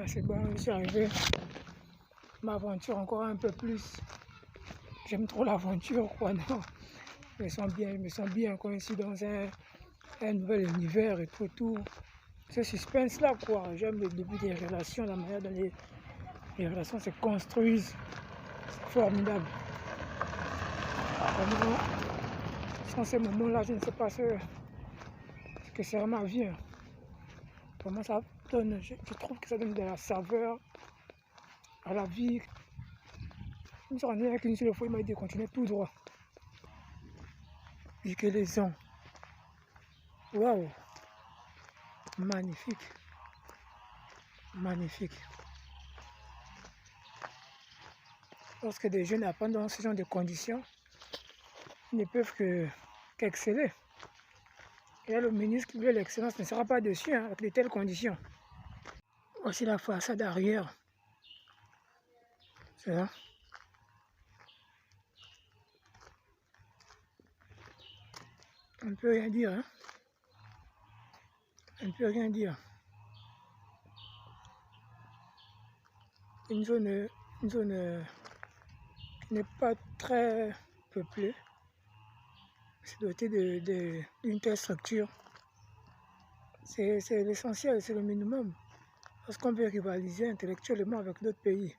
c'est bon, je suis arrivé. M'aventure encore un peu plus. J'aime trop l'aventure, quoi, non. Je me sens bien quand je suis dans un nouvel univers et tout. Ce suspense-là, quoi. J'aime le début des relations, la manière dont les relations se construisent. C'est formidable. Vraiment, sans ces moments-là, je ne sais pas ce que sera ma vie. Vraiment, ça donne, je trouve que ça donne de la saveur à la vie. Je me suis rendu avec une seule fois, il m'a dit de continuer tout droit. Et que les gens, waouh, magnifique, magnifique. Lorsque des jeunes apprennent dans ce genre de conditions, ils ne peuvent qu'exceller. Et là, le ministre qui veut l'excellence ne sera pas dessus avec de telles conditions. Voici la façade arrière. C'est là. On ne peut rien dire, hein. On ne peut rien dire. Une zone qui n'est pas très peuplée. C'est doté d'une telle structure. C'est l'essentiel, c'est le minimum. Parce qu'on peut rivaliser intellectuellement avec d'autres pays.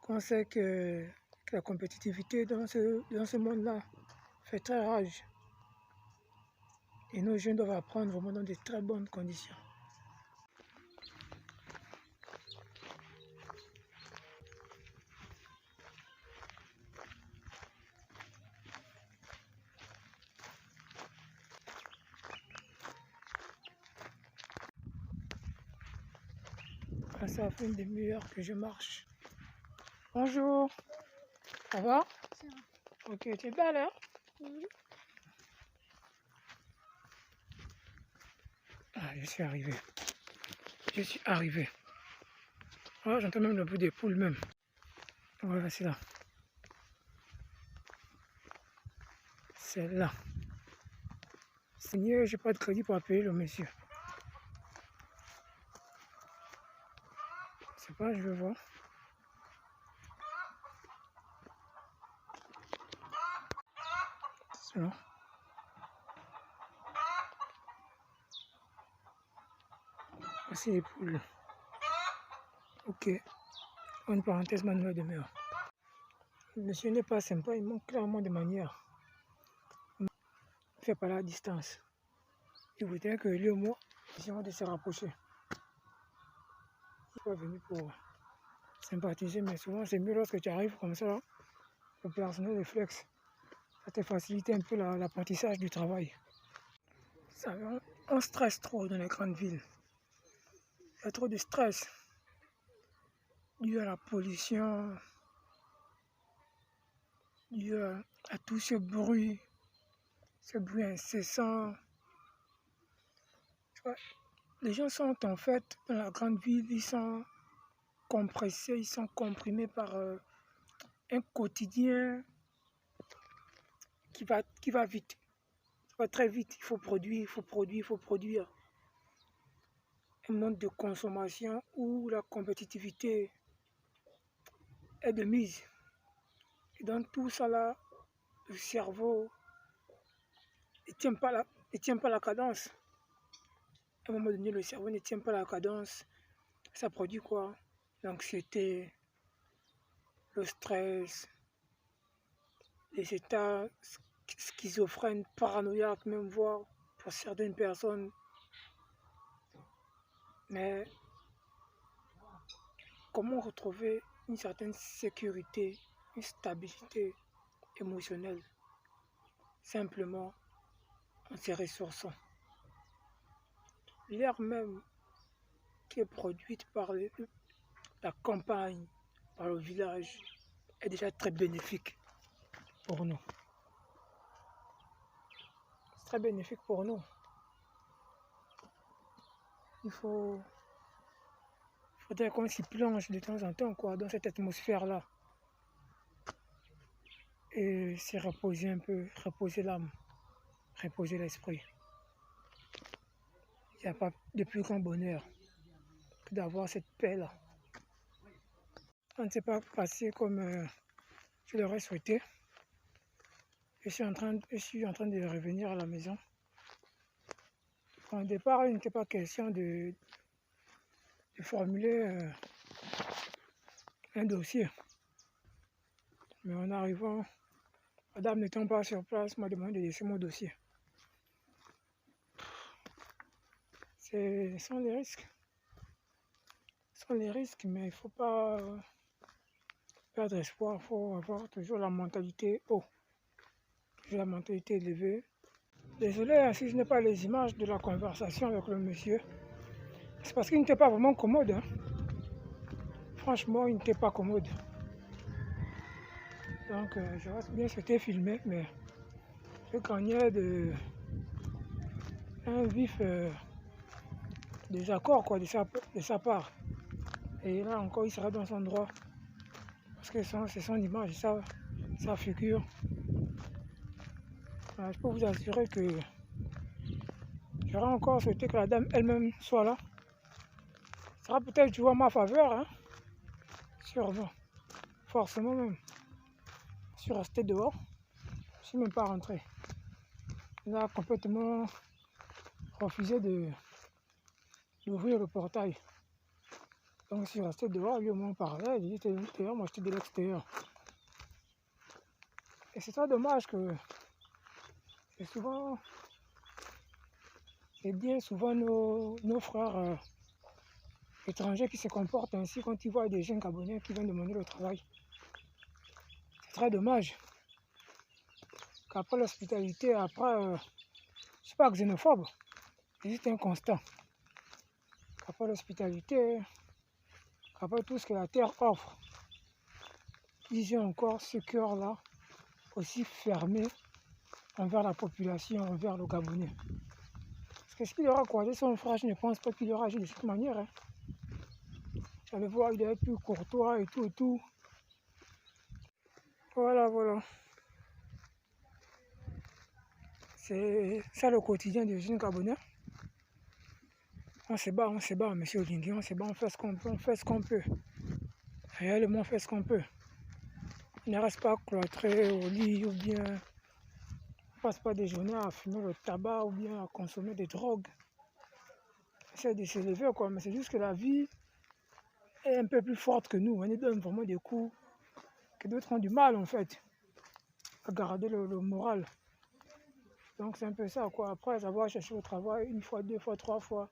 On sait que la compétitivité dans ce monde-là fait très rage. Et nos jeunes doivent apprendre vraiment dans de très bonnes conditions. Ça fait une demi-heure que je marche. Bonjour. Ça va? Ça va. Ok, tu es belle, hein? Oui. Ah, je suis arrivé. Je suis arrivé. Oh, j'entends même le bruit des poules même. Voilà, c'est là. C'est là. Seigneur, j'ai pas de crédit pour appeler le monsieur. Je sais pas, je vais voir. C'est là. Voici les poules. Ok. Une parenthèse, ma nouvelle demeure. Le monsieur n'est pas sympa, il manque clairement de manière. Il ne fait pas la distance. Il voudrait que lui et moi, essayons de se rapprocher. Il n'est pas venu pour sympathiser, mais souvent c'est mieux lorsque tu arrives comme ça, le personnel réflexe. Ça te facilite un peu l'apprentissage du travail. On stresse trop dans les grandes villes. Il y a trop de stress dû à la pollution, dû à tout ce bruit incessant. Les gens sont en fait dans la grande ville, ils sont compressés, ils sont comprimés par un quotidien qui va vite. Ça va très vite, il faut produire, il faut produire, il faut produire. Un monde de consommation où la compétitivité est de mise. Et dans tout ça là, le cerveau ne tient pas la cadence. À un moment donné, le cerveau ne tient pas la cadence. Ça produit quoi? L'anxiété, le stress, les états schizophrènes, paranoïaques, même voire pour certaines personnes. Mais comment retrouver une certaine sécurité, une stabilité émotionnelle? Simplement en se ressourçant. L'air même qui est produite par la campagne, par le village, est déjà très bénéfique pour nous. C'est très bénéfique pour nous. Il faudrait qu'on s'y plonge de temps en temps, quoi, dans cette atmosphère-là. Et s'y reposer un peu, reposer l'âme, reposer l'esprit. Il n'y a pas de plus grand bonheur que d'avoir cette paix-là. Ça ne s'est pas passé comme je l'aurais souhaité. Je suis en train de revenir à la maison. Au départ, il n'était pas question de formuler un dossier. Mais en arrivant, madame n'étant pas sur place, m'a demandé de laisser mon dossier. Ce sont les risques. Ce sont les risques, mais il ne faut pas perdre espoir. Il faut avoir toujours la mentalité haut, toujours la mentalité élevée. Désolé si je n'ai pas les images de la conversation avec le monsieur. C'est parce qu'il n'était pas vraiment commode. Hein. Franchement, il n'était pas commode. Donc, j'aurais bien souhaité filmer, mais je craignais un vif désaccord quoi, de sa part. Et là encore, il sera dans son droit. Parce que c'est son image, sa figure. Je peux vous assurer que j'aurais encore souhaité que la dame elle-même soit là. Ce sera peut-être joué en ma faveur, hein. Sûrement. Forcément même. Je suis resté dehors. Je ne suis même pas rentré. Il a complètement refusé d'ouvrir le portail. Donc je suis resté dehors, lui au moins parlait, il dit t'es de l'intérieur, moi j'étais de l'extérieur. Et c'est très dommage que c'est bien souvent nos frères étrangers qui se comportent ainsi quand ils voient des jeunes Gabonais qui viennent demander le travail. C'est très dommage qu'après l'hospitalité, je ne suis pas xénophobe, c'est juste un constat. Qu'après l'hospitalité, après tout ce que la terre offre, ils ont encore ce cœur-là aussi fermé envers la population, envers le Gabonais. Parce que ce qu'il aura croisé son frère, je ne pense pas qu'il aura agi de cette manière. Hein. J'allais voir, il est plus courtois et tout et tout. Voilà. C'est ça le quotidien des jeunes Gabonais. On se bat, monsieur Olingue, on se bat, on fait ce qu'on peut, Réellement, on fait ce qu'on peut. On ne reste pas cloîtré au lit ou bien on ne passe pas des journées à fumer le tabac ou bien à consommer des drogues. On essaie de s'élever quoi, mais c'est juste que la vie est un peu plus forte que nous. On nous donne vraiment des coups que d'autres ont du mal en fait à garder le moral. Donc c'est un peu ça quoi. Après avoir cherché au travail une fois, deux fois, trois fois,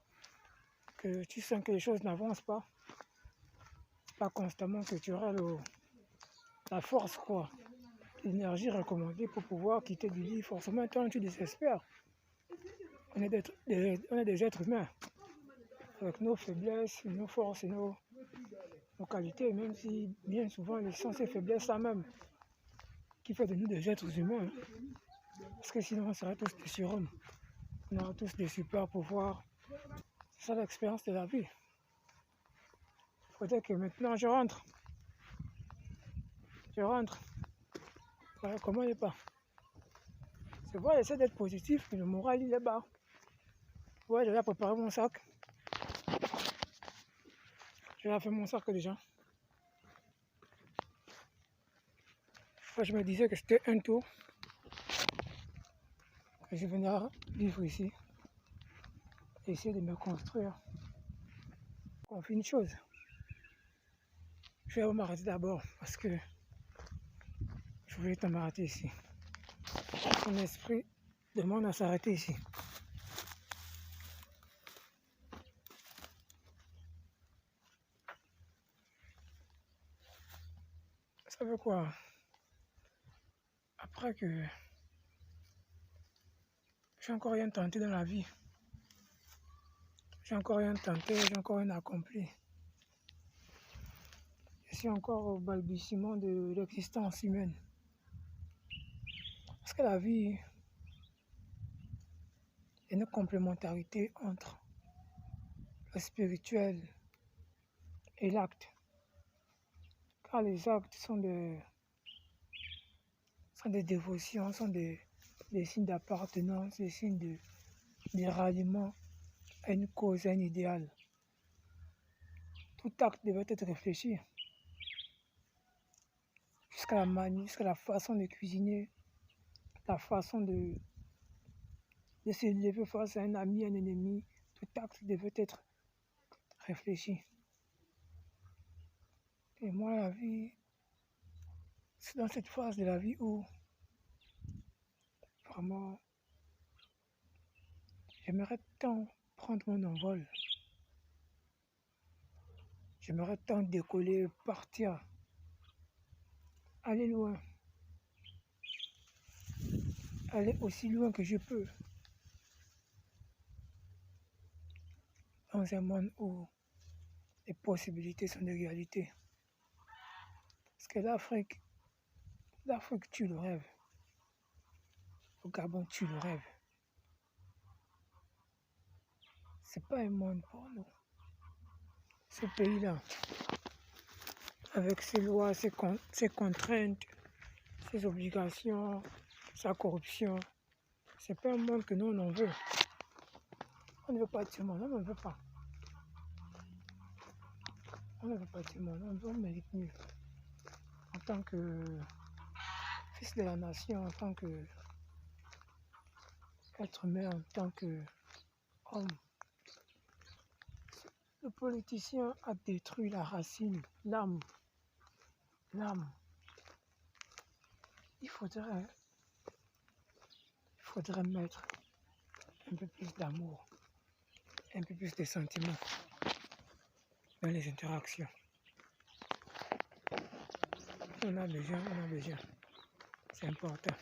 que tu sens que les choses n'avancent pas. C'est pas constamment que tu auras la force quoi, l'énergie recommandée pour pouvoir quitter du lit. Forcément, quand tu désespères, on est des êtres humains avec nos faiblesses, nos forces et nos qualités, même si bien souvent ce sont ces faiblesses-là même qui fait de nous des êtres humains. Parce que sinon on serait tous des surhommes, on aura tous des super pouvoirs. C'est ça l'expérience de la vie. Peut-être que maintenant je rentre. Voilà, comment il n'est pas. C'est vrai, j'essaie d'être positif, mais le moral il est bas. Ouais, j'ai déjà préparé mon sac. J'ai déjà fait mon sac déjà. Moi, je me disais que c'était un tour. Que je venais vivre ici. Essayer de me construire. On fait une chose. Je vais m'arrêter d'abord parce que je voulais m'arrêter ici. Mon esprit demande à s'arrêter ici. Ça veut quoi? Après que j'ai encore rien tenté dans la vie. J'ai encore rien tenté, j'ai encore rien accompli. Je suis encore au balbutiement de l'existence humaine. Parce que la vie est une complémentarité entre le spirituel et l'acte. Car les actes sont des dévotions, sont des signes d'appartenance, des signes de ralliement à une cause, à un idéal. tout acte devait être réfléchi. Jusqu'à la manière, jusqu'à la façon de cuisiner, la façon de se lever face à un ami, un ennemi, tout acte devait être réfléchi. Et moi, la vie, c'est dans cette phase de la vie où vraiment j'aimerais tant prendre mon envol. J'aimerais tant décoller, partir, aller loin, aller aussi loin que je peux. Dans un monde où les possibilités sont des réalités. Parce que l'Afrique tue le rêve. Le Gabon tue le rêve. C'est pas un monde pour nous. Ce pays-là, avec ses lois, ses contraintes, ses obligations, sa corruption, c'est pas un monde que nous on en veut. On ne veut pas de ce monde, on ne veut pas. On ne veut pas de ce monde, on mérite mieux. En tant que fils de la nation, en tant que être humain, en tant qu'homme. Le politicien a détruit la racine, l'âme. Il faudrait mettre un peu plus d'amour, un peu plus de sentiments dans les interactions. On a besoin, c'est important.